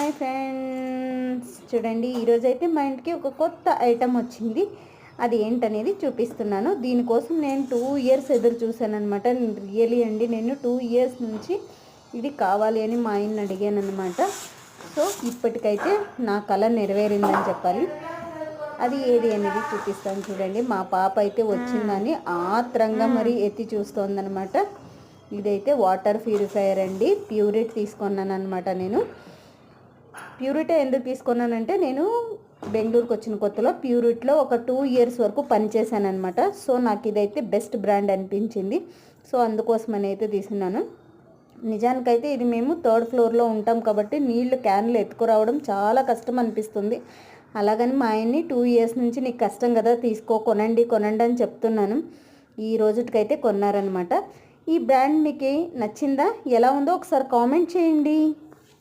Hi friends, చూడండి ఈరోజైతే మా ఇంటికి ఒక కొత్త ఐటెం వచ్చింది. అది ఏంటనేది చూపిస్తున్నాను. దీనికోసం నేను 2 ఇయర్స్ ఎదురు చూశాను అనమాట. రియలీ అండి, నేను 2 ఇయర్స్ నుంచి ఇది కావాలి అని మా ఆయన్ని అడిగాను అనమాట. సో ఇప్పటికైతే నా కళ నెరవేరిందని చెప్పాలి. అది ఏది అనేది చూపిస్తాను చూడండి. మా పాప అయితే వచ్చిందని ఆత్రంగా మరి ఎత్తి చూస్తోందనమాట. ఇదైతే వాటర్ ప్యూరిఫైయర్ అండి. ప్యూరిట్ తీసుకున్నాను అనమాట. నేను ప్యూరిటీ ఎందుకు తీసుకున్నానంటే, నేను బెంగళూరుకి వచ్చిన కొత్తలో ప్యూరిట్లో ఒక 2 ఇయర్స్ వరకు పనిచేశాను అనమాట. సో నాకు ఇదైతే బెస్ట్ బ్రాండ్ అనిపించింది. సో అందుకోసమని అయితే తీసుకున్నాను. నిజానికైతే ఇది మేము 3rd ఫ్లోర్లో ఉంటాం కాబట్టి నీళ్లు క్యాన్లు ఎత్తుకురావడం చాలా కష్టం అనిపిస్తుంది. అలాగని మా ఆయన్ని 2 ఇయర్స్ నుంచి నీకు కష్టం కదా, కొనండి అని చెప్తున్నాను. ఈ రోజుకైతే కొన్నారనమాట. ఈ బ్రాండ్ మీకు నచ్చిందా, ఎలా ఉందో ఒకసారి కామెంట్ చేయండి.